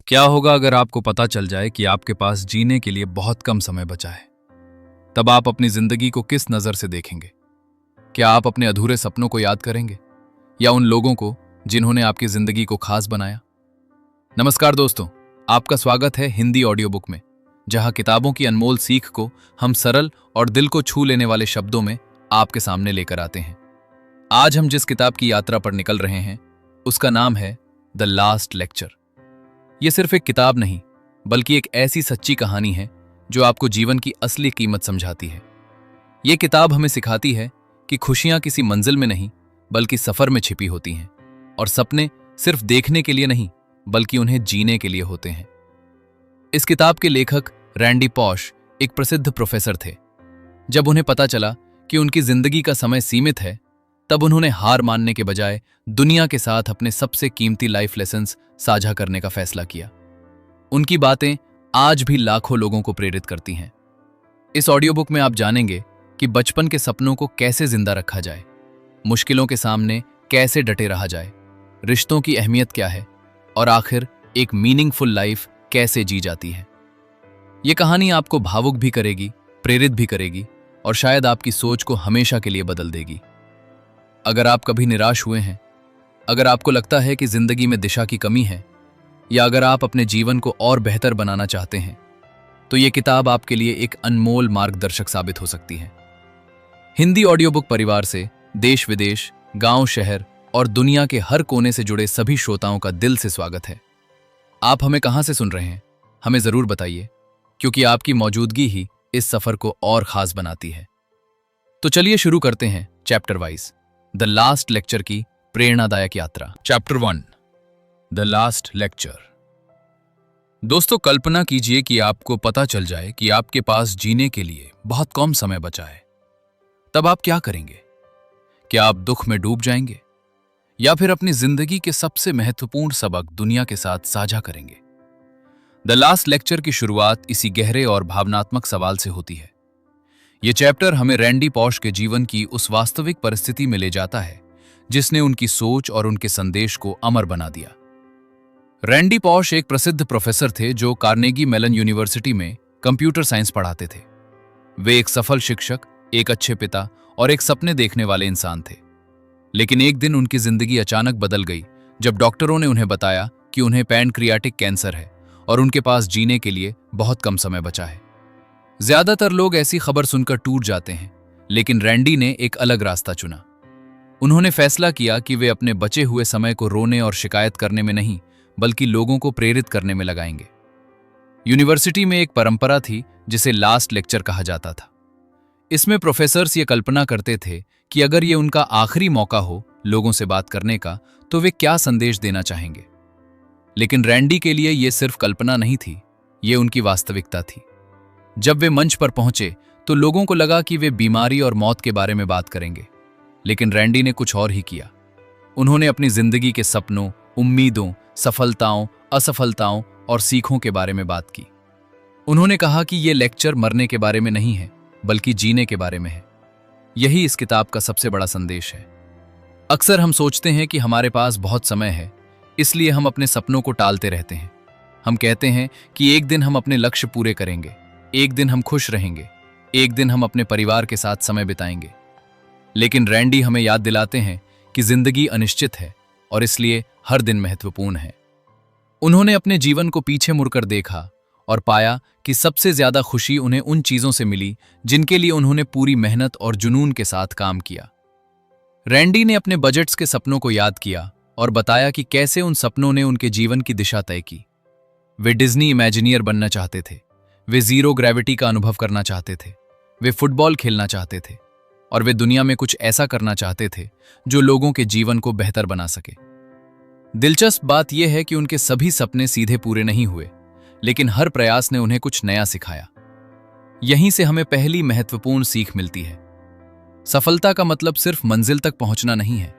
क्या होगा अगर आपको पता चल जाए कि आपके पास जीने के लिए बहुत कम समय बचा है? तब आप अपनी जिंदगी को किस नजर से देखेंगे? क्या आप अपने अधूरे सपनों को याद करेंगे या उन लोगों को जिन्होंने आपकी जिंदगी को खास बनाया? नमस्कार दोस्तों, आपका स्वागत है हिंदी ऑडियो बुक में, जहां किताबों की अनमोल सीख को हम सरल और दिल को छू लेने वाले शब्दों में आपके सामने लेकर आते हैं। आज हम जिस किताब की यात्रा पर निकल रहे हैं उसका नाम है द लास्ट लेक्चर। यह सिर्फ एक किताब नहीं, बल्कि एक ऐसी सच्ची कहानी है जो आपको जीवन की असली कीमत समझाती है। यह किताब हमें सिखाती है कि खुशियां किसी मंजिल में नहीं, बल्कि सफर में छिपी होती हैं, और सपने सिर्फ देखने के लिए नहीं, बल्कि उन्हें जीने के लिए होते हैं। इस किताब के लेखक रैंडी पॉश एक प्रसिद्ध प्रोफेसर थे। जब उन्हें पता चला कि उनकी जिंदगी का समय सीमित है, तब उन्होंने हार मानने के बजाय दुनिया के साथ अपने सबसे कीमती लाइफ लेसन्स साझा करने का फैसला किया। उनकी बातें आज भी लाखों लोगों को प्रेरित करती हैं। इस ऑडियो बुक में आप जानेंगे कि बचपन के सपनों को कैसे जिंदा रखा जाए, मुश्किलों के सामने कैसे डटे रहा जाए, रिश्तों की अहमियत क्या है, और आखिर एक मीनिंगफुल लाइफ कैसे जी जाती है। ये कहानी आपको भावुक भी करेगी, प्रेरित भी करेगी, और शायद आपकी सोच को हमेशा के लिए बदल देगी। अगर आप कभी निराश हुए हैं, अगर आपको लगता है कि जिंदगी में दिशा की कमी है, या अगर आप अपने जीवन को और बेहतर बनाना चाहते हैं, तो ये किताब आपके लिए एक अनमोल मार्गदर्शक साबित हो सकती है। हिंदी ऑडियो बुक परिवार से देश विदेश, गांव शहर और दुनिया के हर कोने से जुड़े सभी श्रोताओं का दिल से स्वागत है। आप हमें कहां से सुन रहे हैं, हमें जरूर बताइए, क्योंकि आपकी मौजूदगी ही इस सफर को और खास बनाती है। तो चलिए शुरू करते हैं chapter wise the last lecture की प्रेरणादायक यात्रा। Chapter 1, the last lecture. दोस्तों, कल्पना कीजिए कि आपको पता चल जाए कि आपके पास जीने के लिए बहुत कम समय बचा है। तब आप क्या करेंगे? क्या आप दुख में डूब जाएंगे, या फिर अपनी जिंदगी के सबसे महत्वपूर्ण सबक दुनिया के साथ साझा करेंगे? द लास्ट लेक्चर की शुरुआत इसी गहरे और भावनात्मक सवाल से होती है। यह चैप्टर हमें रैंडी पॉश के जीवन की उस वास्तविक परिस्थिति में ले जाता है जिसने उनकी सोच और उनके संदेश को अमर बना दिया। रैंडी पॉश एक प्रसिद्ध प्रोफेसर थे जो कार्नेगी मेलन यूनिवर्सिटी में कंप्यूटर साइंस पढ़ाते थे। वे एक सफल शिक्षक, एक अच्छे पिता और एक सपने देखने वाले इंसान थे। लेकिन एक दिन उनकी जिंदगी अचानक बदल गई जब डॉक्टरों ने उन्हें बताया कि उन्हें पैनक्रियाटिक कैंसर है और उनके पास जीने के लिए बहुत कम समय बचा है। ज्यादातर लोग ऐसी खबर सुनकर टूट जाते हैं, लेकिन रैंडी ने एक अलग रास्ता चुना। उन्होंने फैसला किया कि वे अपने बचे हुए समय को रोने और शिकायत करने में नहीं, बल्कि लोगों को प्रेरित करने में लगाएंगे। यूनिवर्सिटी में एक परंपरा थी जिसे लास्ट लेक्चर कहा जाता था। इसमें प्रोफेसर्स ये कल्पना करते थे कि अगर ये उनका आखिरी मौका हो लोगों से बात करने का, तो वे क्या संदेश देना चाहेंगे। लेकिन रैंडी के लिए ये सिर्फ कल्पना नहीं थी, ये उनकी वास्तविकता थी। जब वे मंच पर पहुंचे तो लोगों को लगा कि वे बीमारी और मौत के बारे में बात करेंगे, लेकिन रैंडी ने कुछ और ही किया। उन्होंने अपनी जिंदगी के सपनों, उम्मीदों, सफलताओं, असफलताओं और सीखों के बारे में बात की। उन्होंने कहा कि यह लेक्चर मरने के बारे में नहीं है, बल्कि जीने के बारे में है। यही इस किताब का सबसे बड़ा संदेश है। अक्सर हम सोचते हैं कि हमारे पास बहुत समय है, इसलिए हम अपने सपनों को टालते रहते हैं। हम कहते हैं कि एक दिन हम अपने लक्ष्य पूरे करेंगे, एक दिन हम खुश रहेंगे, एक दिन हम अपने परिवार के साथ समय बिताएंगे। लेकिन रैंडी हमें याद दिलाते हैं कि जिंदगी अनिश्चित है और इसलिए हर दिन महत्वपूर्ण है। उन्होंने अपने जीवन को पीछे मुड़कर देखा और पाया कि सबसे ज्यादा खुशी उन्हें उन चीजों से मिली जिनके लिए उन्होंने पूरी मेहनत और जुनून के साथ काम किया। रैंडी ने अपने बजट्स के सपनों को याद किया और बताया कि कैसे उन सपनों ने उनके जीवन की दिशा तय की। वे डिज्नी इमेजिनियर बनना चाहते थे, वे जीरो ग्रेविटी का अनुभव करना चाहते थे, वे फुटबॉल खेलना चाहते थे, और वे दुनिया में कुछ ऐसा करना चाहते थे जो लोगों के जीवन को बेहतर बना सके। दिलचस्प बात यह है कि उनके सभी सपने सीधे पूरे नहीं हुए, लेकिन हर प्रयास ने उन्हें कुछ नया सिखाया। यहीं से हमें पहली महत्वपूर्ण सीख मिलती है। सफलता का मतलब सिर्फ मंजिल तक पहुंचना नहीं है।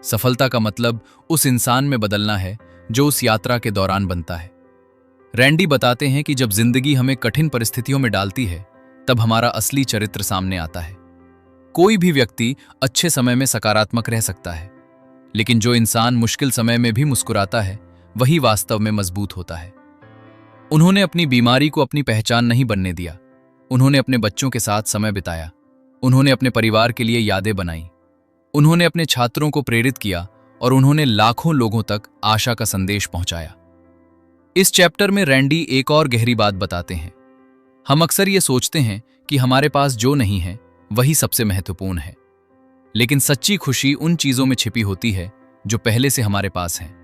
सफलता का मतलब उस इंसान में बदलना है जो उस यात्रा के दौरान बनता है। रैंडी बताते हैं कि जब जिंदगी हमें कठिन परिस्थितियों में डालती है, तब हमारा असली चरित्र सामने आता है। कोई भी व्यक्ति अच्छे समय में सकारात्मक रह सकता है, लेकिन जो इंसान मुश्किल समय में भी मुस्कुराता है, वही वास्तव में मजबूत होता है। उन्होंने अपनी बीमारी को अपनी पहचान नहीं बनने दिया। उन्होंने अपने बच्चों के साथ समय बिताया। उन्होंने अपने परिवार के लिए यादें बनाई। उन्होंने अपने छात्रों को प्रेरित किया और उन्होंने लाखों लोगों तक आशा का संदेश पहुंचाया। इस चैप्टर में रैंडी एक और गहरी बात बताते हैं। हम अक्सर ये सोचते हैं कि हमारे पास जो नहीं है वही सबसे महत्वपूर्ण है, लेकिन सच्ची खुशी उन चीजों में छिपी होती है जो पहले से हमारे पास हैं।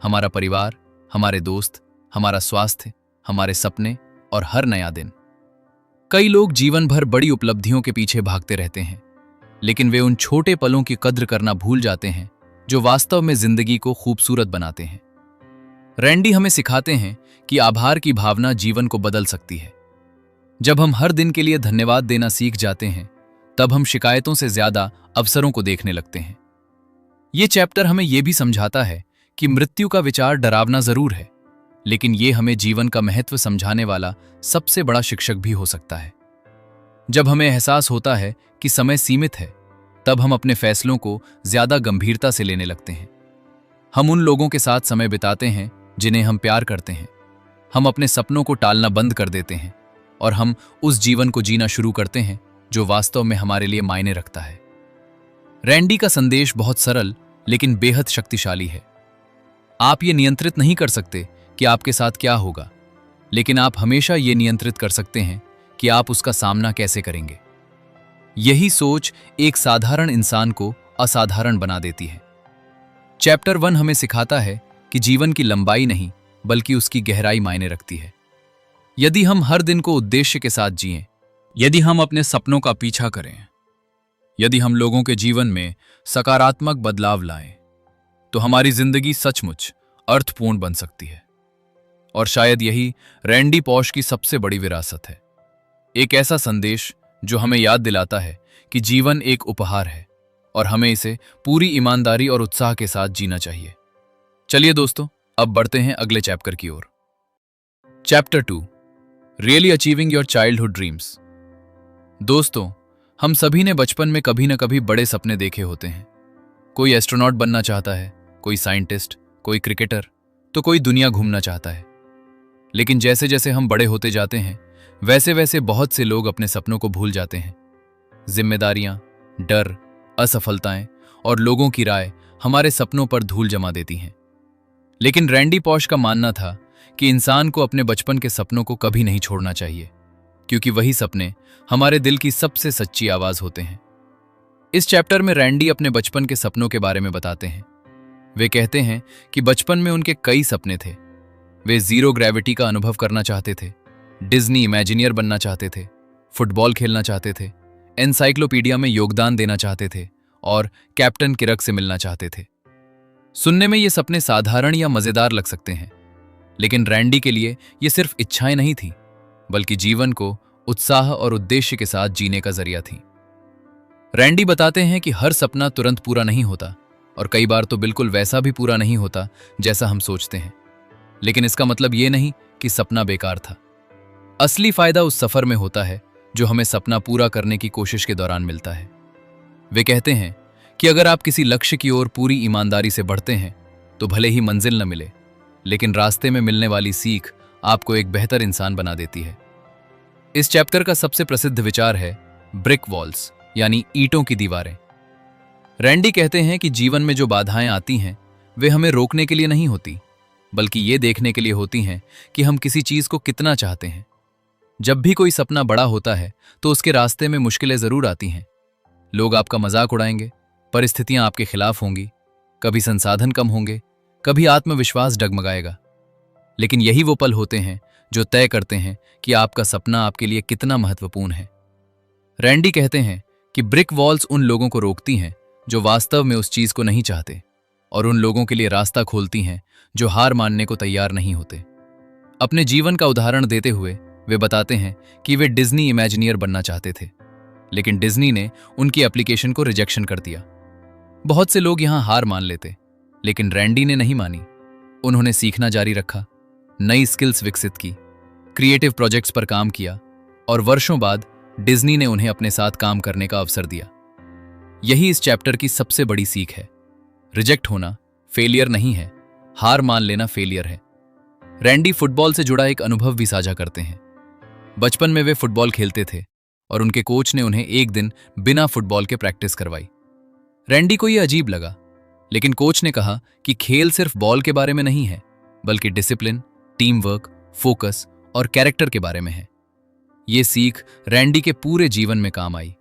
हमारा परिवार, हमारे दोस्त, हमारा स्वास्थ्य, हमारे सपने और हर नया दिन। कई लोग जीवन भर बड़ी उपलब्धियों के पीछे भागते रहते हैं, लेकिन वे उन छोटे पलों की कद्र करना भूल जाते हैं जो वास्तव में जिंदगी को खूबसूरत बनाते हैं। रैंडी हमें सिखाते हैं कि आभार की भावना जीवन को बदल सकती है। जब हम हर दिन के लिए धन्यवाद देना सीख जाते हैं, तब हम शिकायतों से ज्यादा अवसरों को देखने लगते हैं। ये चैप्टर हमें यह भी समझाता है कि मृत्यु का विचार डरावना जरूर है, लेकिन ये हमें जीवन का महत्व समझाने वाला सबसे बड़ा शिक्षक भी हो सकता है। जब हमें एहसास होता है कि समय सीमित है, तब हम अपने फैसलों को ज्यादा गंभीरता से लेने लगते हैं। हम उन लोगों के साथ समय बिताते हैं जिन्हें हम प्यार करते हैं। हम अपने सपनों को टालना बंद कर देते हैं और हम उस जीवन को जीना शुरू करते हैं जो वास्तव में हमारे लिए मायने रखता है। रैंडी का संदेश बहुत सरल लेकिन बेहद शक्तिशाली है। आप ये नियंत्रित नहीं कर सकते कि आपके साथ क्या होगा, लेकिन आप हमेशा ये नियंत्रित कर सकते हैं कि आप उसका सामना कैसे करेंगे। यही सोच एक साधारण इंसान को असाधारण बना देती है। चैप्टर 1 हमें सिखाता है कि जीवन की लंबाई नहीं बल्कि उसकी गहराई मायने रखती है। यदि हम हर दिन को उद्देश्य के साथ जिएं, यदि हम अपने सपनों का पीछा करें, यदि हम लोगों के जीवन में सकारात्मक बदलाव लाएं, तो हमारी जिंदगी सचमुच अर्थपूर्ण बन सकती है। और शायद यही रैंडी पॉश की सबसे बड़ी विरासत है। एक ऐसा संदेश जो हमें याद दिलाता है कि जीवन एक उपहार है और हमें इसे पूरी ईमानदारी और उत्साह के साथ जीना चाहिए। चलिए दोस्तों, अब बढ़ते हैं अगले चैप्टर की ओर। Chapter 2, really achieving your childhood dreams. दोस्तों, हम सभी ने बचपन में कभी न कभी बड़े सपने देखे होते हैं। कोई एस्ट्रोनॉट बनना चाहता है, कोई साइंटिस्ट, कोई क्रिकेटर, तो कोई दुनिया घूमना चाहता है। लेकिन जैसे जैसे हम बड़े होते जाते हैं, वैसे वैसे बहुत से लोग अपने सपनों को भूल जाते हैं। जिम्मेदारियां, डर, असफलताएं और लोगों की राय हमारे सपनों पर धूल जमा देती हैं। लेकिन रैंडी पॉश का मानना था कि इंसान को अपने बचपन के सपनों को कभी नहीं छोड़ना चाहिए, क्योंकि वही सपने हमारे दिल की सबसे सच्ची आवाज होते हैं। इस चैप्टर में रैंडी अपने बचपन के सपनों के बारे में बताते हैं। वे कहते हैं कि बचपन में उनके कई सपने थे। वे जीरो ग्रेविटी का अनुभव करना चाहते थे, डिज्नी इमेजिनियर बनना चाहते थे, फुटबॉल खेलना चाहते थे, एनसाइक्लोपीडिया में योगदान देना चाहते थे और कैप्टन किरक से मिलना चाहते थे। सुनने में ये सपने साधारण या मजेदार लग सकते हैं, लेकिन रैंडी के लिए ये सिर्फ इच्छाएं नहीं थी, बल्कि जीवन को उत्साह और उद्देश्य के साथ जीने का जरिया थी। रैंडी बताते हैं कि हर सपना तुरंत पूरा नहीं होता और कई बार तो बिल्कुल वैसा भी पूरा नहीं होता जैसा हम सोचते हैं। लेकिन इसका मतलब ये नहीं कि सपना बेकार था। असली फायदा उस सफर में होता है जो हमें सपना पूरा करने की कोशिश के दौरान मिलता है। वे कहते हैं कि अगर आप किसी लक्ष्य की ओर पूरी ईमानदारी से बढ़ते हैं, तो भले ही मंजिल न मिले, लेकिन रास्ते में मिलने वाली सीख आपको एक बेहतर इंसान बना देती है। इस चैप्टर का सबसे प्रसिद्ध विचार है ब्रिक वॉल्स, यानी ईंटों की दीवारें। रैंडी कहते हैं कि जीवन में जो बाधाएं आती हैं, वे हमें रोकने के लिए नहीं होती, बल्कि ये देखने के लिए होती हैं कि हम किसी चीज को कितना चाहते हैं। जब भी कोई सपना बड़ा होता है, तो उसके रास्ते में मुश्किलें जरूर आती हैं। लोग आपका मजाक उड़ाएंगे, परिस्थितियां आपके खिलाफ होंगी, कभी संसाधन कम होंगे, कभी आत्मविश्वास डगमगाएगा। लेकिन यही वो पल होते हैं जो तय करते हैं कि आपका सपना आपके लिए कितना महत्वपूर्ण है। रैंडी कहते हैं कि ब्रिक वॉल्स उन लोगों को रोकती हैं जो वास्तव में उस चीज को नहीं चाहते, और उन लोगों के लिए रास्ता खोलती हैं जो हार मानने को तैयार नहीं होते। अपने जीवन का उदाहरण देते हुए वे बताते हैं कि वे डिज्नी इमेजिनियर बनना चाहते थे, लेकिन डिज्नी ने उनकी एप्लीकेशन को रिजेक्शन कर दिया। बहुत से लोग यहां हार मान लेते, लेकिन रैंडी ने नहीं मानी। उन्होंने सीखना जारी रखा, नई स्किल्स विकसित की, क्रिएटिव प्रोजेक्ट्स पर काम किया, और वर्षों बाद डिज्नी ने उन्हें अपने साथ काम करने का अवसर दिया। यही इस चैप्टर की सबसे बड़ी सीख है। रिजेक्ट होना फेलियर नहीं है, हार मान लेना फेलियर है। रैंडी फुटबॉल से जुड़ा एक अनुभव भी साझा करते हैं। बचपन में वे फुटबॉल खेलते थे और उनके कोच ने उन्हें एक दिन बिना फुटबॉल के प्रैक्टिस करवाई। रैंडी को यह अजीब लगा, लेकिन कोच ने कहा कि खेल सिर्फ बॉल के बारे में नहीं है, बल्कि डिसिप्लिन, टीम वर्क, फोकस और कैरेक्टर के बारे में है। ये सीख रैंडी के पूरे जीवन में काम आई।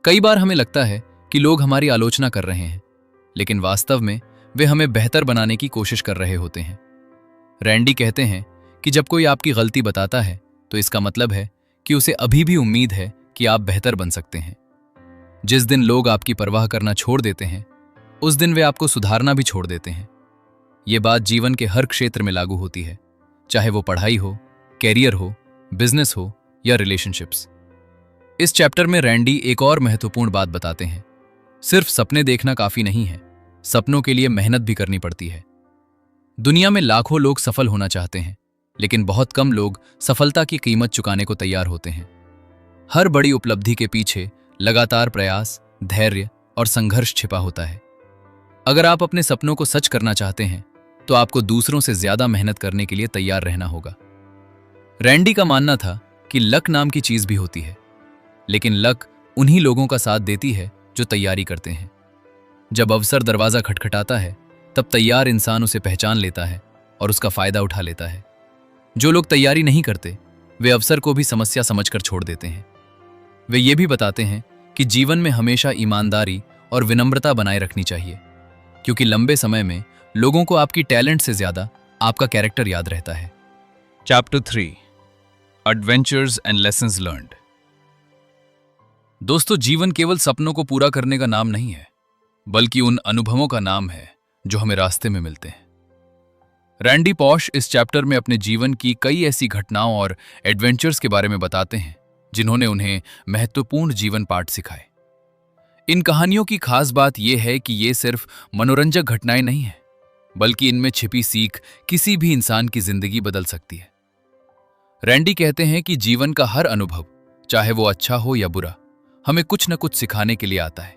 कई बार हमें लगता है कि लोग हमारी आलोचना कर रहे हैं, लेकिन वास्तव में वे हमें बेहतर बनाने की कोशिश कर रहे होते हैं। रैंडी कहते हैं कि जब कोई आपकी गलती बताता है तो इसका मतलब है कि उसे अभी भी उम्मीद है कि आप बेहतर बन सकते हैं। जिस दिन लोग आपकी परवाह करना छोड़ देते हैं, उस दिन वे आपको सुधारना भी छोड़ देते हैं। ये बात जीवन के हर क्षेत्र में लागू होती है, चाहे वो पढ़ाई हो, कैरियर हो, बिजनेस हो या रिलेशनशिप्स। इस चैप्टर में रैंडी एक और महत्वपूर्ण बात बताते हैं। सिर्फ सपने देखना काफी नहीं है, सपनों के लिए मेहनत भी करनी पड़ती है। दुनिया में लाखों लोग सफल होना चाहते हैं, लेकिन बहुत कम लोग सफलता की कीमत चुकाने को तैयार होते हैं। हर बड़ी उपलब्धि के पीछे लगातार प्रयास, धैर्य और संघर्ष छिपा होता है। अगर आप अपने सपनों को सच करना चाहते हैं, तो आपको दूसरों से ज्यादा मेहनत करने के लिए तैयार रहना होगा। रैंडी का मानना था कि लक नाम की चीज भी होती है, लेकिन लक उन्हीं लोगों का साथ देती है जो तैयारी करते हैं। जब अवसर दरवाजा खटखटाता है, तब तैयार इंसान उसे पहचान लेता है और उसका फायदा उठा लेता है। जो लोग तैयारी नहीं करते, वे अवसर को भी समस्या समझकर छोड़ देते हैं। वे ये भी बताते हैं कि जीवन में हमेशा ईमानदारी और विनम्रता बनाए रखनी चाहिए, क्योंकि लंबे समय में लोगों को आपकी टैलेंट से ज्यादा आपका कैरेक्टर याद रहता है। Chapter 3, adventures and lessons learned. दोस्तों, जीवन केवल सपनों को पूरा करने का नाम नहीं है, बल्कि उन अनुभवों का नाम है जो हमें रास्ते में मिलते हैं। रैंडी पॉश इस चैप्टर में अपने जीवन की कई ऐसी घटनाओं और एडवेंचर्स के बारे में बताते हैं जिन्होंने उन्हें महत्वपूर्ण जीवन पाठ सिखाए। इन कहानियों की खास बात यह है कि ये सिर्फ मनोरंजक घटनाएं नहीं हैं, बल्कि इनमें छिपी सीख किसी भी इंसान की जिंदगी बदल सकती है। रैंडी कहते हैं कि जीवन का हर अनुभव, चाहे वो अच्छा हो या बुरा, हमें कुछ न कुछ सिखाने के लिए आता है,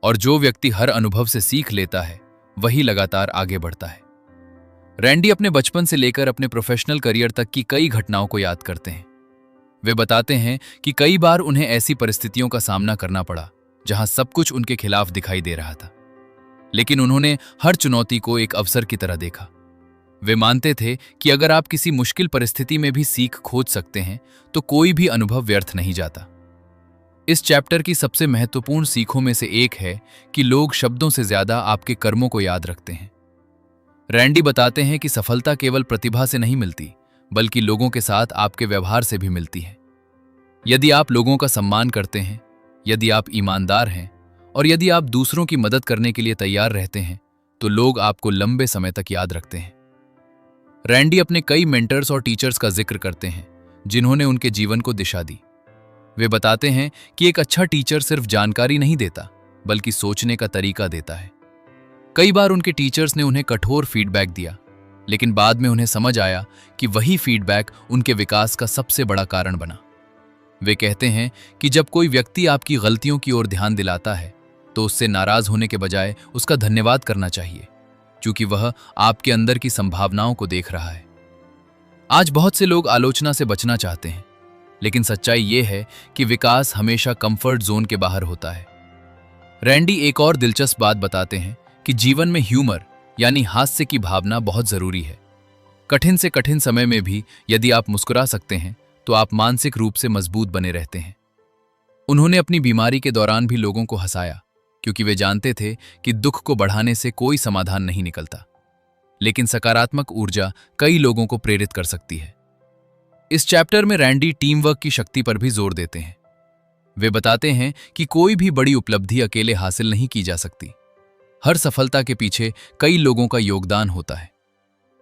और जो व्यक्ति हर अनुभव से सीख लेता है वही लगातार आगे बढ़ता है। रैंडी अपने बचपन से लेकर अपने प्रोफेशनल करियर तक की कई घटनाओं को याद करते हैं। वे बताते हैं कि कई बार उन्हें ऐसी परिस्थितियों का सामना करना पड़ा जहां सब कुछ उनके खिलाफ दिखाई दे रहा था, लेकिन उन्होंने हर चुनौती को एक अवसर की तरह देखा। वे मानते थे कि अगर आप किसी मुश्किल परिस्थिति में भी सीख खोज सकते हैं, तो कोई भी अनुभव व्यर्थ नहीं जाता। इस चैप्टर की सबसे महत्वपूर्ण सीखों में से एक है कि लोग शब्दों से ज्यादा आपके कर्मों को याद रखते हैं। रैंडी बताते हैं कि सफलता केवल प्रतिभा से नहीं मिलती, बल्कि लोगों के साथ आपके व्यवहार से भी मिलती है। यदि आप लोगों का सम्मान करते हैं, यदि आप ईमानदार हैं और यदि आप दूसरों की मदद करने के लिए तैयार रहते हैं, तो लोग आपको लंबे समय तक याद रखते हैं। रैंडी अपने कई मेंटर्स और टीचर्स का जिक्र करते हैं जिन्होंने उनके जीवन को दिशा दी। वे बताते हैं कि एक अच्छा टीचर सिर्फ जानकारी नहीं देता, बल्कि सोचने का तरीका देता है। कई बार उनके टीचर्स ने उन्हें कठोर फीडबैक दिया, लेकिन बाद में उन्हें समझ आया कि वही फीडबैक उनके विकास का सबसे बड़ा कारण बना। वे कहते हैं कि जब कोई व्यक्ति आपकी गलतियों की ओर ध्यान दिलाता है, तो उससे नाराज होने के बजाय उसका धन्यवाद करना चाहिए, क्योंकि वह आपके अंदर की संभावनाओं को देख रहा है। आज बहुत से लोग आलोचना से बचना चाहते हैं, लेकिन सच्चाई यह है कि विकास हमेशा कंफर्ट जोन के बाहर होता है। रैंडी एक और दिलचस्प बात बताते हैं कि जीवन में ह्यूमर यानी हास्य की भावना बहुत जरूरी है। कठिन से कठिन समय में भी यदि आप मुस्कुरा सकते हैं, तो आप मानसिक रूप से मजबूत बने रहते हैं। उन्होंने अपनी बीमारी के दौरान भी लोगों को हंसाया, क्योंकि वे जानते थे कि दुख को बढ़ाने से कोई समाधान नहीं निकलता, लेकिन सकारात्मक ऊर्जा कई लोगों को प्रेरित कर सकती है। इस चैप्टर में रैंडी टीम वर्क की शक्ति पर भी जोर देते हैं। वे बताते हैं कि कोई भी बड़ी उपलब्धि अकेले हासिल नहीं की जा सकती। हर सफलता के पीछे कई लोगों का योगदान होता है।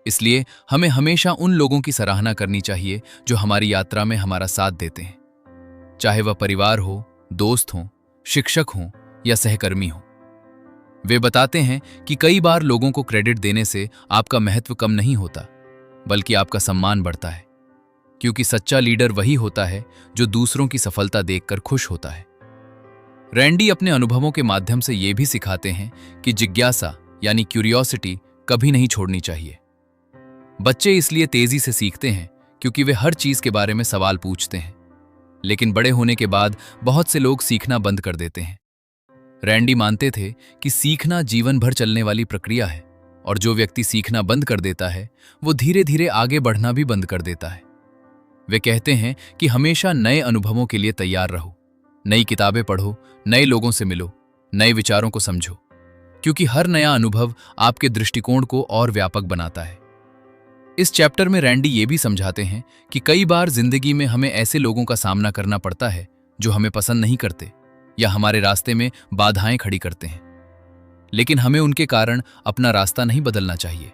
इसलिए हमें हमेशा उन लोगों की सराहना करनी चाहिए जो हमारी यात्रा में हमारा साथ देते हैं, चाहे वह परिवार हो, दोस्त हो, शिक्षक हो या सहकर्मी हो। वे बताते हैं कि कई बार लोगों को क्रेडिट देने से आपका महत्व कम नहीं होता, बल्कि आपका सम्मान बढ़ता है, क्योंकि सच्चा लीडर वही होता है जो दूसरों की सफलता देखकर खुश होता है। रैंडी अपने अनुभवों के माध्यम से ये भी सिखाते हैं कि जिज्ञासा यानी क्यूरियोसिटी कभी नहीं छोड़नी चाहिए। बच्चे इसलिए तेजी से सीखते हैं क्योंकि वे हर चीज के बारे में सवाल पूछते हैं, लेकिन बड़े होने के बाद बहुत से लोग सीखना बंद कर देते हैं। रैंडी मानते थे कि सीखना जीवन भर चलने वाली प्रक्रिया है, और जो व्यक्ति सीखना बंद कर देता है वो धीरे धीरे आगे बढ़ना भी बंद कर देता है। वे कहते हैं कि हमेशा नए अनुभवों के लिए तैयार रहो, नई किताबें पढ़ो, नए लोगों से मिलो, नए विचारों को समझो, क्योंकि हर नया अनुभव आपके दृष्टिकोण को और व्यापक बनाता है। इस चैप्टर में रैंडी ये भी समझाते हैं कि कई बार जिंदगी में हमें ऐसे लोगों का सामना करना पड़ता है जो हमें पसंद नहीं करते या हमारे रास्ते में बाधाएं खड़ी करते हैं, लेकिन हमें उनके कारण अपना रास्ता नहीं बदलना चाहिए।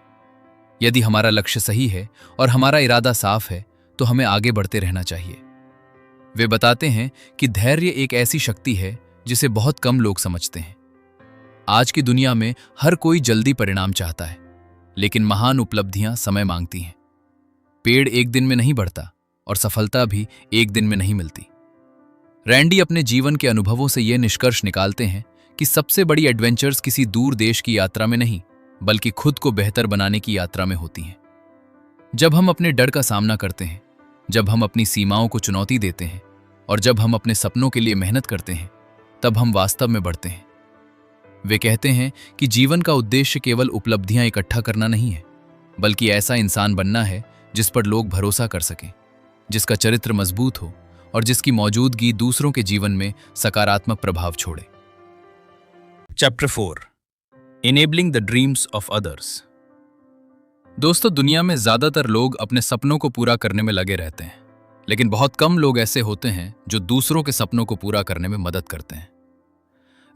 यदि हमारा लक्ष्य सही है और हमारा इरादा साफ है तो हमें आगे बढ़ते रहना चाहिए। वे बताते हैं कि धैर्य एक ऐसी शक्ति है जिसे बहुत कम लोग समझते हैं। आज की दुनिया में हर कोई जल्दी परिणाम चाहता है, लेकिन महान उपलब्धियां समय मांगती हैं। पेड़ एक दिन में नहीं बढ़ता और सफलता भी एक दिन में नहीं मिलती। रैंडी अपने जीवन के अनुभवों से यह निष्कर्ष निकालते हैं कि सबसे बड़ी एडवेंचर्स किसी दूर देश की यात्रा में नहीं, बल्कि खुद को बेहतर बनाने की यात्रा में होती हैं। जब हम अपने डर का सामना करते हैं, जब हम अपनी सीमाओं को चुनौती देते हैं और जब हम अपने सपनों के लिए मेहनत करते हैं, तब हम वास्तव में बढ़ते हैं। वे कहते हैं कि जीवन का उद्देश्य केवल उपलब्धियां इकट्ठा करना नहीं है, बल्कि ऐसा इंसान बनना है जिस पर लोग भरोसा कर सकें, जिसका चरित्र मजबूत हो और जिसकी मौजूदगी दूसरों के जीवन में सकारात्मक प्रभाव छोड़े। Chapter 4 enabling the dreams of others. दोस्तों, दुनिया में ज्यादातर लोग अपने सपनों को पूरा करने में लगे रहते हैं, लेकिन बहुत कम लोग ऐसे होते हैं जो दूसरों के सपनों को पूरा करने में मदद करते हैं।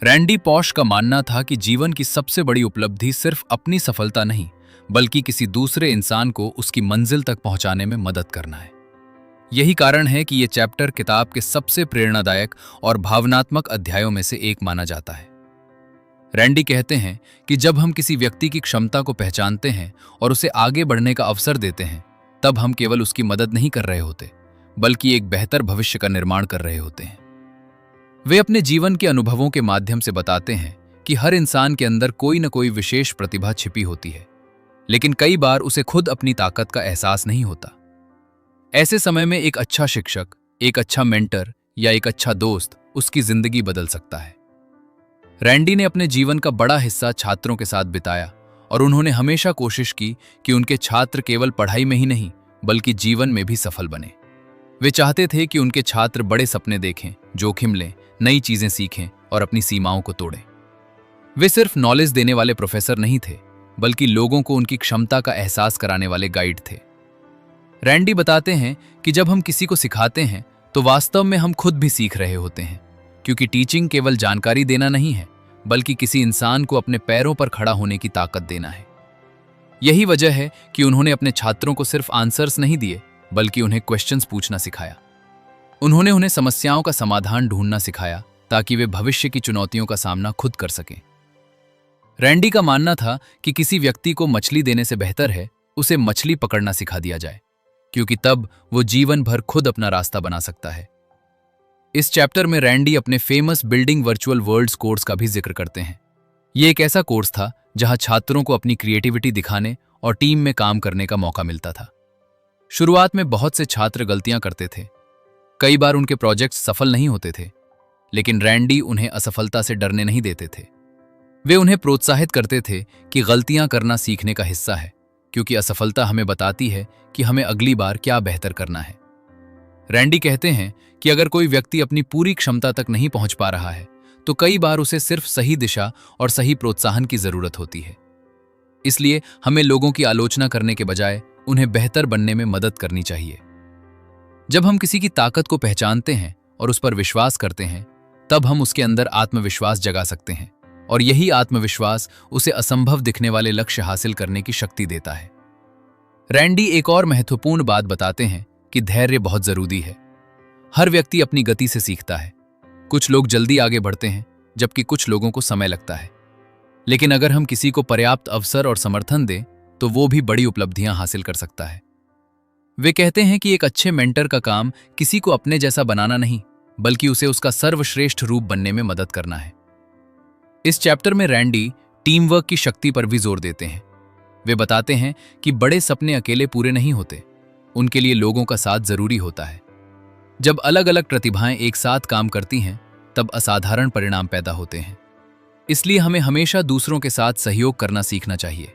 रैंडी पॉश का मानना था कि जीवन की सबसे बड़ी उपलब्धि सिर्फ अपनी सफलता नहीं, बल्कि किसी दूसरे इंसान को उसकी मंजिल तक पहुंचाने में मदद करना है। यही कारण है कि यह चैप्टर किताब के सबसे प्रेरणादायक और भावनात्मक अध्यायों में से एक माना जाता है। रैंडी कहते हैं कि जब हम किसी व्यक्ति की क्षमता को पहचानते हैं और उसे आगे बढ़ने का अवसर देते हैं, तब हम केवल उसकी मदद नहीं कर रहे होते, बल्कि एक बेहतर भविष्य का निर्माण कर रहे होते हैं। वे अपने जीवन के अनुभवों के माध्यम से बताते हैं कि हर इंसान के अंदर कोई न कोई विशेष प्रतिभा छिपी होती है, लेकिन कई बार उसे खुद अपनी ताकत का एहसास नहीं होता। ऐसे समय में एक अच्छा शिक्षक, एक अच्छा मेंटर या एक अच्छा दोस्त उसकी जिंदगी बदल सकता है। रैंडी ने अपने जीवन का बड़ा हिस्सा छात्रों के साथ बिताया और उन्होंने हमेशा कोशिश की कि उनके छात्र केवल पढ़ाई में ही नहीं, बल्कि जीवन में भी सफल बने। वे चाहते थे कि उनके छात्र बड़े सपने देखें, जोखिम लें, नई चीजें सीखें और अपनी सीमाओं को तोड़ें। वे सिर्फ नॉलेज देने वाले प्रोफेसर नहीं थे, बल्कि लोगों को उनकी क्षमता का एहसास कराने वाले गाइड थे। रैंडी बताते हैं कि जब हम किसी को सिखाते हैं तो वास्तव में हम खुद भी सीख रहे होते हैं, क्योंकि टीचिंग केवल जानकारी देना नहीं है, बल्कि किसी इंसान को अपने पैरों पर खड़ा होने की ताकत देना है। यही वजह है कि उन्होंने अपने छात्रों को सिर्फ आंसर्स नहीं दिए, बल्कि उन्हें क्वेश्चंस पूछना सिखाया। उन्होंने उन्हें समस्याओं का समाधान ढूंढना सिखाया ताकि वे भविष्य की चुनौतियों का सामना खुद कर सकें। रैंडी का मानना था कि किसी व्यक्ति को मछली देने से बेहतर है उसे मछली पकड़ना सिखा दिया जाए, क्योंकि तब वो जीवन भर खुद अपना रास्ता बना सकता है। इस चैप्टर में रैंडी अपने famous building virtual worlds course का भी जिक्र करते हैं। ये एक ऐसा कोर्स था जहां छात्रों को अपनी क्रिएटिविटी दिखाने और टीम में काम करने का मौका मिलता था। शुरुआत में बहुत से छात्र गलतियां करते थे, कई बार उनके प्रोजेक्ट्स सफल नहीं होते थे, लेकिन रैंडी उन्हें असफलता से डरने नहीं देते थे। वे उन्हें प्रोत्साहित करते थे कि गलतियां करना सीखने का हिस्सा है, क्योंकि असफलता हमें बताती है कि हमें अगली बार क्या बेहतर करना है। रैंडी कहते हैं कि अगर कोई व्यक्ति अपनी पूरी क्षमता तक नहीं पहुंच पा रहा है, तो कई बार उसे सिर्फ सही दिशा और सही प्रोत्साहन की जरूरत होती है। इसलिए हमें लोगों की आलोचना करने के बजाय उन्हें बेहतर बनने में मदद करनी चाहिए। जब हम किसी की ताकत को पहचानते हैं और उस पर विश्वास करते हैं, तब हम उसके अंदर आत्मविश्वास जगा सकते हैं, और यही आत्मविश्वास उसे असंभव दिखने वाले लक्ष्य हासिल करने की शक्ति देता है। रैंडी एक और महत्वपूर्ण बात बताते हैं कि धैर्य बहुत जरूरी है। हर व्यक्ति अपनी गति से सीखता है। कुछ लोग जल्दी आगे बढ़ते हैं, जबकि कुछ लोगों को समय लगता है। लेकिन अगर हम किसी को पर्याप्त अवसर और समर्थन दें, तो वो भी बड़ी उपलब्धियां हासिल कर सकता है। वे कहते हैं कि एक अच्छे मेंटर का काम किसी को अपने जैसा बनाना नहीं, बल्कि उसे उसका सर्वश्रेष्ठ रूप बनने में मदद करना है। इस चैप्टर में रैंडी टीम वर्क की शक्ति पर भी जोर देते हैं। वे बताते हैं कि बड़े सपने अकेले पूरे नहीं होते, उनके लिए लोगों का साथ जरूरी होता है। जब अलग अलग प्रतिभाएं एक साथ काम करती हैं, तब असाधारण परिणाम पैदा होते हैं। इसलिए हमें हमेशा दूसरों के साथ सहयोग करना सीखना चाहिए।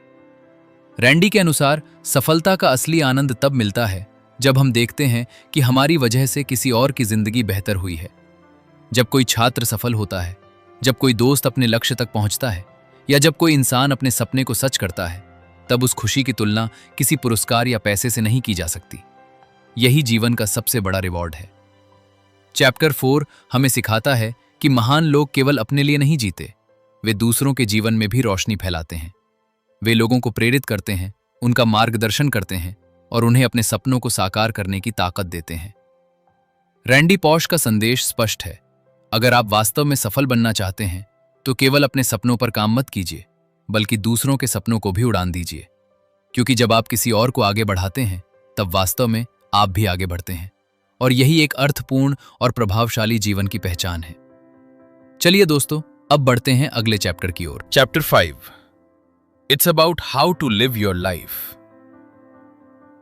रैंडी के अनुसार सफलता का असली आनंद तब मिलता है जब हम देखते हैं कि हमारी वजह से किसी और की जिंदगी बेहतर हुई है। जब कोई छात्र सफल होता है, जब कोई दोस्त अपने लक्ष्य तक पहुंचता है, या जब कोई इंसान अपने सपने को सच करता है, तब उस खुशी की तुलना किसी पुरस्कार या पैसे से नहीं की जा सकती। यही जीवन का सबसे बड़ा रिवॉर्ड है। चैप्टर 4 हमें सिखाता है कि महान लोग केवल अपने लिए नहीं जीते, वे दूसरों के जीवन में भी रोशनी फैलाते हैं। वे लोगों को प्रेरित करते हैं, उनका मार्गदर्शन करते हैं और उन्हें अपने सपनों को साकार करने की ताकत देते हैं। रैंडी पॉश का संदेश स्पष्ट है। अगर आप वास्तव में सफल बनना चाहते हैं तो केवल अपने सपनों पर काम मत कीजिए, बल्कि दूसरों के सपनों को भी उड़ान दीजिए। क्योंकि जब आप किसी और को आगे बढ़ाते हैं, तब वास्तव में आप भी आगे बढ़ते हैं, और यही एक अर्थपूर्ण और प्रभावशाली जीवन की पहचान है। चलिए दोस्तों, अब बढ़ते हैं अगले चैप्टर की ओर। Chapter 5, it's about how to live your life.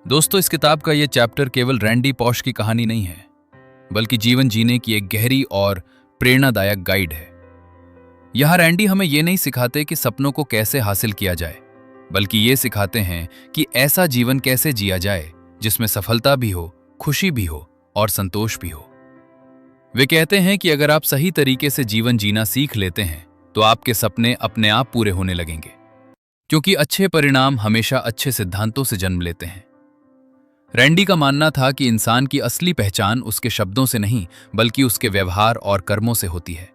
दोस्तों, इस किताब का यह चैप्टर केवल रैंडी पॉश की कहानी नहीं है, बल्कि जीवन जीने की एक गहरी और प्रेरणादायक गाइड है। यहां रैंडी हमें यह नहीं सिखाते कि सपनों को कैसे हासिल किया जाए, बल्कि ये सिखाते हैं कि ऐसा जीवन कैसे जिया जाए जिसमें सफलता भी हो, खुशी भी हो और संतोष भी हो। वे कहते हैं कि अगर आप सही तरीके से जीवन जीना सीख लेते हैं तो आपके सपने अपने आप पूरे होने लगेंगे, क्योंकि अच्छे परिणाम हमेशा अच्छे सिद्धांतों से जन्म लेते हैं। रैंडी का मानना था कि इंसान की असली पहचान उसके शब्दों से नहीं, बल्कि उसके व्यवहार और कर्मों से होती है।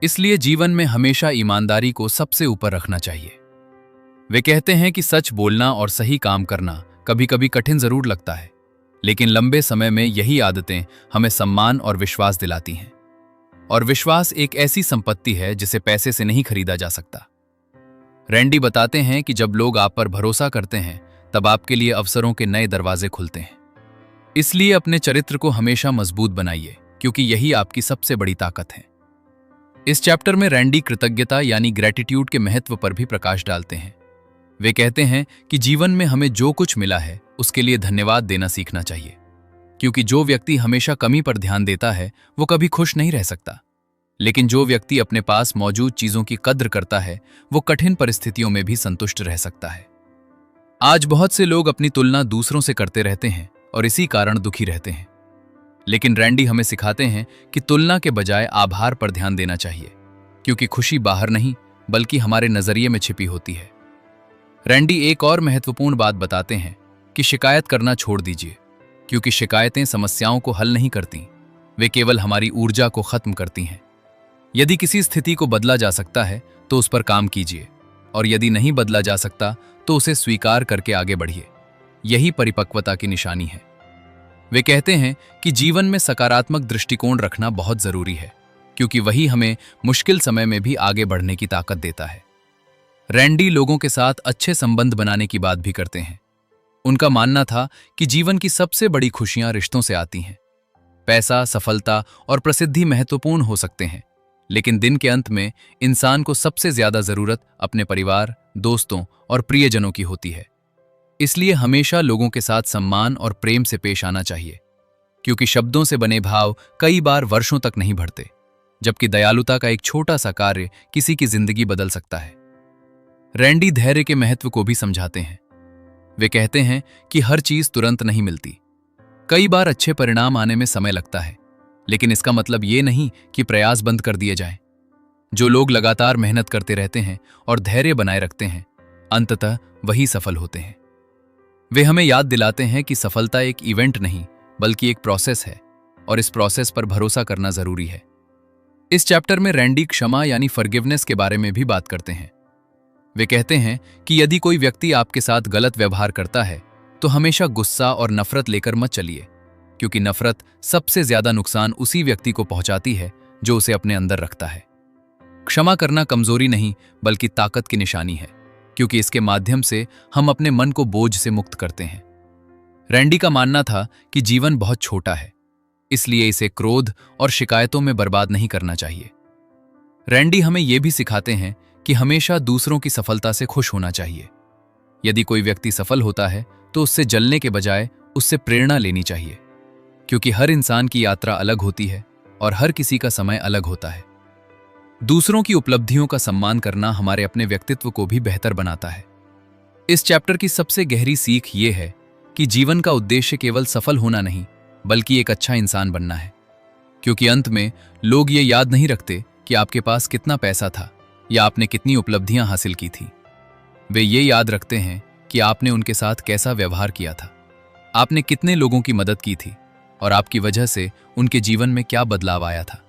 इसलिए जीवन में हमेशा ईमानदारी को सबसे ऊपर रखना चाहिए। वे कहते हैं कि सच बोलना और सही काम करना कभी कभी कठिन जरूर लगता है, लेकिन लंबे समय में यही आदतें हमें सम्मान और विश्वास दिलाती हैं। और विश्वास एक ऐसी संपत्ति है जिसे पैसे से नहीं खरीदा जा सकता। रैंडी बताते हैं कि जब लोग आप पर भरोसा करते हैं, तब आपके लिए अवसरों के नए दरवाजे खुलते हैं। इसलिए अपने चरित्र को हमेशा मजबूत बनाइए, क्योंकि यही आपकी सबसे बड़ी ताकत है। इस चैप्टर में रैंडी कृतज्ञता यानी ग्रेटिट्यूड के महत्व पर भी प्रकाश डालते हैं। वे कहते हैं कि जीवन में हमें जो कुछ मिला है उसके लिए धन्यवाद देना सीखना चाहिए, क्योंकि जो व्यक्ति हमेशा कमी पर ध्यान देता है वो कभी खुश नहीं रह सकता। लेकिन जो व्यक्ति अपने पास मौजूद चीजों की कद्र करता है वो कठिन परिस्थितियों में भी संतुष्ट रह सकता है। आज बहुत से लोग अपनी तुलना दूसरों से करते रहते हैं और इसी कारण दुखी रहते हैं। लेकिन रैंडी हमें सिखाते हैं कि तुलना के बजाय आभार पर ध्यान देना चाहिए, क्योंकि खुशी बाहर नहीं बल्कि हमारे नजरिए में छिपी होती है। रैंडी एक और महत्वपूर्ण बात बताते हैं कि शिकायत करना छोड़ दीजिए, क्योंकि शिकायतें समस्याओं को हल नहीं करती, वे केवल हमारी ऊर्जा को खत्म करती हैं। यदि किसी स्थिति को बदला जा सकता है तो उस पर काम कीजिए, और यदि नहीं बदला जा सकता तो उसे स्वीकार करके आगे बढ़िए। यही परिपक्वता की निशानी है। वे कहते हैं कि जीवन में सकारात्मक दृष्टिकोण रखना बहुत जरूरी है, क्योंकि वही हमें मुश्किल समय में भी आगे बढ़ने की ताकत देता है। रैंडी लोगों के साथ अच्छे संबंध बनाने की बात भी करते हैं। उनका मानना था कि जीवन की सबसे बड़ी खुशियां रिश्तों से आती हैं। पैसा, सफलता और प्रसिद्धि महत्वपूर्ण हो सकते हैं, लेकिन दिन के अंत में इंसान को सबसे ज्यादा जरूरत अपने परिवार, दोस्तों और प्रियजनों की होती है। इसलिए हमेशा लोगों के साथ सम्मान और प्रेम से पेश आना चाहिए, क्योंकि शब्दों से बने भाव कई बार वर्षों तक नहीं बढ़ते, जबकि दयालुता का एक छोटा सा कार्य किसी की जिंदगी बदल सकता है। रैंडी धैर्य के महत्व को भी समझाते हैं। वे कहते हैं कि हर चीज तुरंत नहीं मिलती। कई बार अच्छे परिणाम आने में समय लगता है, लेकिन इसका मतलब ये नहीं कि प्रयास बंद कर दिए जाएं। जो लोग लगातार मेहनत करते रहते हैं और धैर्य बनाए रखते हैं, अंततः वही सफल होते हैं। वे हमें याद दिलाते हैं कि सफलता एक इवेंट नहीं बल्कि एक प्रोसेस है, और इस प्रोसेस पर भरोसा करना जरूरी है। इस चैप्टर में रैंडी क्षमा यानी फॉरगिवनेस के बारे में भी बात करते हैं। वे कहते हैं कि यदि कोई व्यक्ति आपके साथ गलत व्यवहार करता है तो हमेशा गुस्सा और नफरत लेकर मत चलिए, क्योंकि नफरत सबसे ज्यादा नुकसान उसी व्यक्ति को पहुंचाती है जो उसे अपने अंदर रखता है। क्षमा करना कमजोरी नहीं बल्कि ताकत की निशानी है, क्योंकि इसके माध्यम से हम अपने मन को बोझ से मुक्त करते हैं। रैंडी का मानना था कि जीवन बहुत छोटा है, इसलिए इसे क्रोध और शिकायतों में बर्बाद नहीं करना चाहिए। रैंडी हमें यह भी सिखाते हैं कि हमेशा दूसरों की सफलता से खुश होना चाहिए। यदि कोई व्यक्ति सफल होता है तो उससे जलने के बजाय उससे प्रेरणा लेनी चाहिए, क्योंकि हर इंसान की यात्रा अलग होती है और हर किसी का समय अलग होता है। दूसरों की उपलब्धियों का सम्मान करना हमारे अपने व्यक्तित्व को भी बेहतर बनाता है। इस चैप्टर की सबसे गहरी सीख ये है कि जीवन का उद्देश्य केवल सफल होना नहीं, बल्कि एक अच्छा इंसान बनना है। क्योंकि अंत में लोग ये याद नहीं रखते कि आपके पास कितना पैसा था या आपने कितनी उपलब्धियां हासिल की थी। वे ये याद रखते हैं कि आपने उनके साथ कैसा व्यवहार किया था, आपने कितने लोगों की मदद की थी और आपकी वजह से उनके जीवन में क्या बदलाव आया था।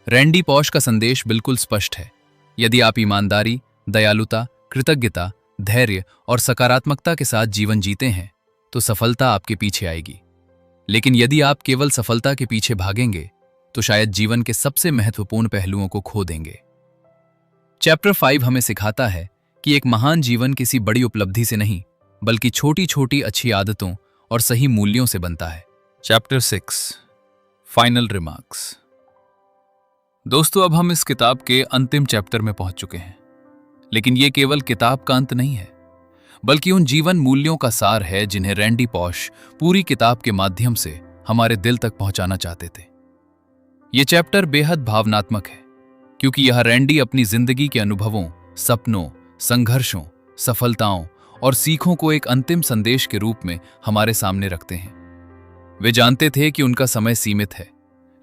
रैंडी पॉश का संदेश बिल्कुल स्पष्ट है। यदि आप ईमानदारी, दयालुता, कृतज्ञता, धैर्य और सकारात्मकता के साथ जीवन जीते हैं तो सफलता आपके पीछे आएगी। लेकिन यदि आप केवल सफलता के पीछे भागेंगे तो शायद जीवन के सबसे महत्वपूर्ण पहलुओं को खो देंगे। चैप्टर 5 हमें सिखाता है कि एक महान जीवन किसी बड़ी उपलब्धि से नहीं, बल्कि छोटी छोटी अच्छी आदतों और सही मूल्यों से बनता है। Chapter 6 final remarks. दोस्तों, अब हम इस किताब के अंतिम चैप्टर में पहुंच चुके हैं। लेकिन यह केवल किताब का अंत नहीं है, बल्कि उन जीवन मूल्यों का सार है जिन्हें रैंडी पॉश पूरी किताब के माध्यम से हमारे दिल तक पहुंचाना चाहते थे। यह चैप्टर बेहद भावनात्मक है, क्योंकि यह रैंडी अपनी जिंदगी के अनुभवों, सपनों, संघर्षों, सफलताओं और सीखों को एक अंतिम संदेश के रूप में हमारे सामने रखते हैं। वे जानते थे कि उनका समय सीमित है,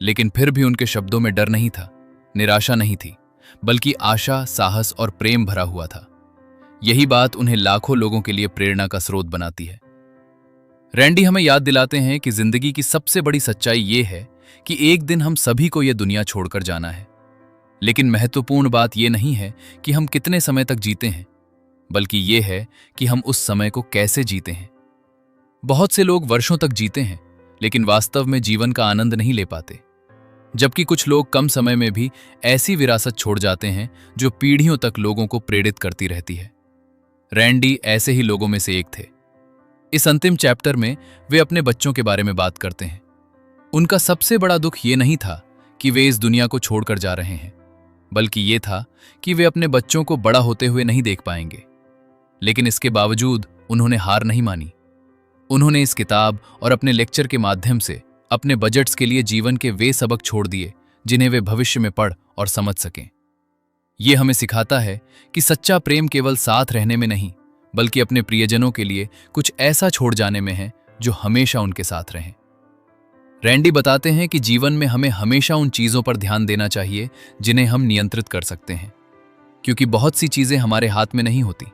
लेकिन फिर भी उनके शब्दों में डर नहीं था, निराशा नहीं थी, बल्कि आशा, साहस और प्रेम भरा हुआ था। यही बात उन्हें लाखों लोगों के लिए प्रेरणा का स्रोत बनाती है। रैंडी हमें याद दिलाते हैं कि जिंदगी की सबसे बड़ी सच्चाई ये है कि एक दिन हम सभी को यह दुनिया छोड़कर जाना है। लेकिन महत्वपूर्ण बात यह नहीं है कि हम कितने समय तक जीते हैं, बल्कि यह है कि हम उस समय को कैसे जीते हैं। बहुत से लोग वर्षों तक जीते हैं, लेकिन वास्तव में जीवन का आनंद नहीं ले पाते, जबकि कुछ लोग कम समय में भी ऐसी विरासत छोड़ जाते हैं जो पीढ़ियों तक लोगों को प्रेरित करती रहती है। रैंडी ऐसे ही लोगों में से एक थे। इस अंतिम चैप्टर में वे अपने बच्चों के बारे में बात करते हैं। उनका सबसे बड़ा दुख ये नहीं था कि वे इस दुनिया को छोड़कर जा रहे हैं, बल्कि ये था कि वे अपने बच्चों को बड़ा होते हुए नहीं देख पाएंगे। लेकिन इसके बावजूद उन्होंने हार नहीं मानी। उन्होंने इस किताब और अपने लेक्चर के माध्यम से अपने बजट्स के लिए जीवन के वे सबक छोड़ दिए जिन्हें वे भविष्य में पढ़ और समझ सकें। यह हमें सिखाता है कि सच्चा प्रेम केवल साथ रहने में नहीं, बल्कि अपने प्रियजनों के लिए कुछ ऐसा छोड़ जाने में है जो हमेशा उनके साथ रहें। रैंडी बताते हैं कि जीवन में हमें हमेशा उन चीजों पर ध्यान देना चाहिए जिन्हें हम नियंत्रित कर सकते हैं, क्योंकि बहुत सी चीजें हमारे हाथ में नहीं होती,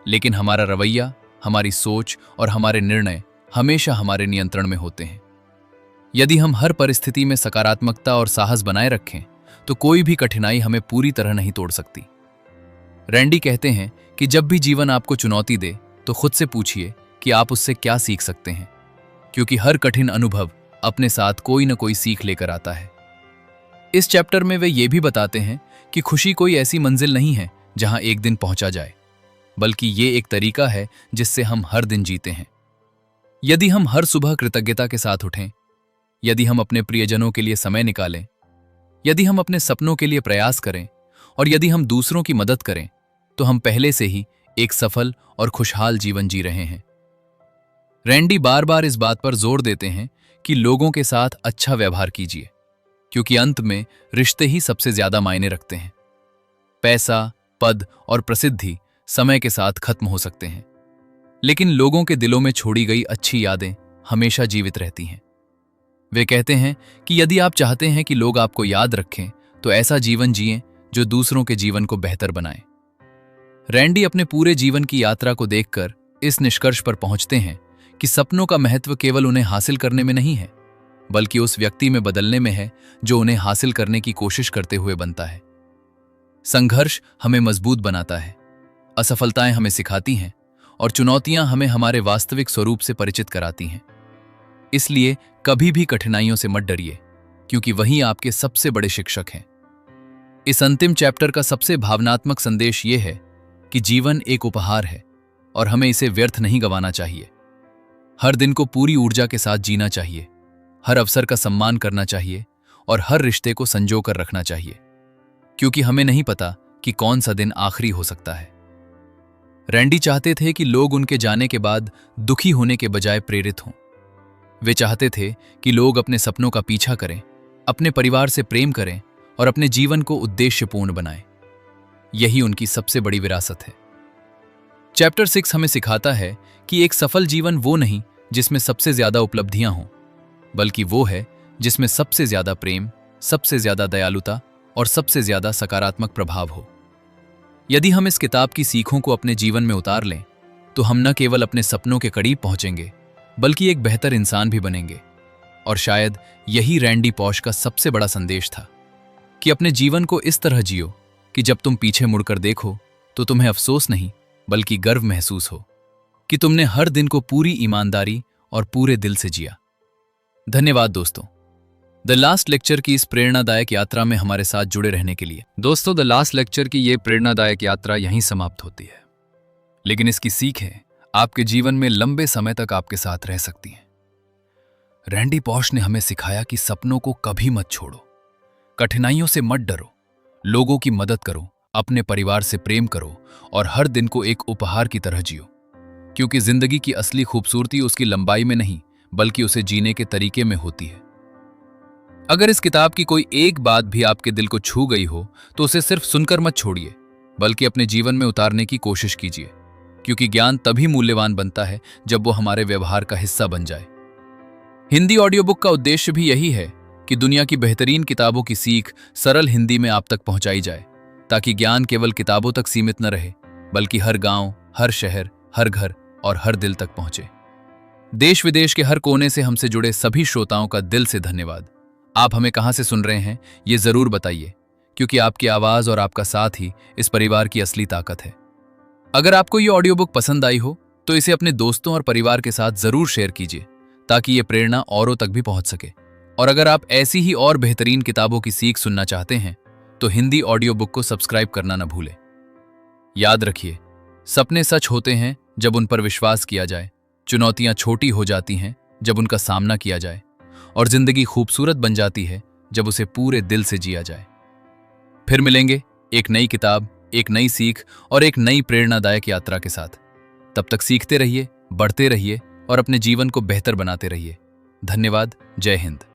लेकिन हमारा रवैया, हमारी सोच और हमारे निर्णय हमेशा हमारे नियंत्रण में होते हैं। यदि हम हर परिस्थिति में सकारात्मकता और साहस बनाए रखें तो कोई भी कठिनाई हमें पूरी तरह नहीं तोड़ सकती। रैंडी कहते हैं कि जब भी जीवन आपको चुनौती दे तो खुद से पूछिए कि आप उससे क्या सीख सकते हैं, क्योंकि हर कठिन अनुभव अपने साथ कोई न कोई सीख लेकर आता है। इस चैप्टर में वे ये भी बताते हैं कि खुशी कोई ऐसी मंजिल नहीं है जहां एक दिन पहुंचा जाए, बल्कि ये एक तरीका है जिससे हम हर दिन जीते हैं। यदि हम हर सुबह कृतज्ञता के साथ उठें, यदि हम अपने प्रियजनों के लिए समय निकालें, यदि हम अपने सपनों के लिए प्रयास करें और यदि हम दूसरों की मदद करें, तो हम पहले से ही एक सफल और खुशहाल जीवन जी रहे हैं। रैंडी बार बार इस बात पर जोर देते हैं कि लोगों के साथ अच्छा व्यवहार कीजिए, क्योंकि अंत में रिश्ते ही सबसे ज्यादा मायने रखते हैं। पैसा, पद और प्रसिद्धि समय के साथ खत्म हो सकते हैं, लेकिन लोगों के दिलों में छोड़ी गई अच्छी यादें हमेशा जीवित रहती हैं। वे कहते हैं कि यदि आप चाहते हैं कि लोग आपको याद रखें, तो ऐसा जीवन जिएं जो दूसरों के जीवन को बेहतर बनाए। रैंडी अपने पूरे जीवन की यात्रा को देखकर इस निष्कर्ष पर पहुंचते हैं कि सपनों का महत्व केवल उन्हें हासिल करने में नहीं है, बल्कि उस व्यक्ति में बदलने में है जो उन्हें हासिल करने की कोशिश करते हुए बनता है। संघर्ष हमें मजबूत बनाता है, असफलताएं हमें सिखाती हैं और चुनौतियां हमें हमारे वास्तविक स्वरूप से परिचित कराती हैं। इसलिए कभी भी कठिनाइयों से मत डरिए, क्योंकि वही आपके सबसे बड़े शिक्षक हैं। इस अंतिम चैप्टर का सबसे भावनात्मक संदेश यह है कि जीवन एक उपहार है और हमें इसे व्यर्थ नहीं गंवाना चाहिए। हर दिन को पूरी ऊर्जा के साथ जीना चाहिए, हर अवसर का सम्मान करना चाहिए और हर रिश्ते को संजो कर रखना चाहिए, क्योंकि हमें नहीं पता कि कौन सा दिन आखिरी हो सकता है। रैंडी चाहते थे कि लोग उनके जाने के बाद दुखी होने के बजाय प्रेरित हों। वे चाहते थे कि लोग अपने सपनों का पीछा करें, अपने परिवार से प्रेम करें और अपने जीवन को उद्देश्यपूर्ण बनाएं। यही उनकी सबसे बड़ी विरासत है। चैप्टर 6 हमें सिखाता है कि एक सफल जीवन वो नहीं जिसमें सबसे ज्यादा उपलब्धियां हों, बल्कि वो है जिसमें सबसे ज्यादा प्रेम, सबसे ज्यादा दयालुता और सबसे ज्यादा सकारात्मक प्रभाव हो। यदि हम इस किताब की सीखों को अपने जीवन में उतार लें तो हम न केवल अपने सपनों के करीब पहुंचेंगे, बल्कि एक बेहतर इंसान भी बनेंगे। और शायद यही रैंडी पॉश का सबसे बड़ा संदेश था कि अपने जीवन को इस तरह जियो कि जब तुम पीछे मुड़कर देखो तो तुम्हें अफसोस नहीं बल्कि गर्व महसूस हो कि तुमने हर दिन को पूरी ईमानदारी और पूरे दिल से जिया। धन्यवाद दोस्तों, द लास्ट लेक्चर की इस प्रेरणादायक यात्रा में हमारे साथ जुड़े रहने के लिए। दोस्तों, द लास्ट लेक्चर की ये प्रेरणादायक यात्रा यहीं समाप्त होती है, लेकिन इसकी सीखें आपके जीवन में लंबे समय तक आपके साथ रह सकती हैं। रैंडी पॉश ने हमें सिखाया कि सपनों को कभी मत छोड़ो, कठिनाइयों से मत डरो, लोगों की मदद करो, अपने परिवार से प्रेम करो और हर दिन को एक उपहार की तरह जियो, क्योंकि जिंदगी की असली खूबसूरती उसकी लंबाई में नहीं बल्कि उसे जीने के तरीके में होती है। अगर इस किताब की कोई एक बात भी आपके दिल को छू गई हो तो उसे सिर्फ सुनकर मत छोड़िए, बल्कि अपने जीवन में उतारने की कोशिश कीजिए, क्योंकि ज्ञान तभी मूल्यवान बनता है जब वो हमारे व्यवहार का हिस्सा बन जाए। हिंदी ऑडियो बुक का उद्देश्य भी यही है कि दुनिया की बेहतरीन किताबों की सीख सरल हिंदी में आप तक पहुंचाई जाए, ताकि ज्ञान केवल किताबों तक सीमित न रहे बल्कि हर गांव, हर शहर, हर घर और हर दिल तक पहुंचे। देश विदेश के हर कोने से हमसे जुड़े सभी श्रोताओं का दिल से धन्यवाद। आप हमें कहां से सुन रहे हैं ये जरूर बताइए, क्योंकि आपकी आवाज और आपका साथ ही इस परिवार की असली ताकत है। अगर आपको ये ऑडियो बुक पसंद आई हो तो इसे अपने दोस्तों और परिवार के साथ जरूर शेयर कीजिए, ताकि ये प्रेरणा औरों तक भी पहुंच सके। और अगर आप ऐसी ही और बेहतरीन किताबों की सीख सुनना चाहते हैं तो हिंदी ऑडियो बुक को सब्सक्राइब करना न भूलें। याद रखिए, सपने सच होते हैं जब उन पर विश्वास किया जाए, चुनौतियां छोटी हो जाती हैं जब उनका सामना किया जाए, और जिंदगी खूबसूरत बन जाती है जब उसे पूरे दिल से जिया जाए। फिर मिलेंगे एक नई किताब, एक नई सीख और एक नई प्रेरणादायक यात्रा के साथ। तब तक सीखते रहिए, बढ़ते रहिए और अपने जीवन को बेहतर बनाते रहिए। धन्यवाद। जय हिंद।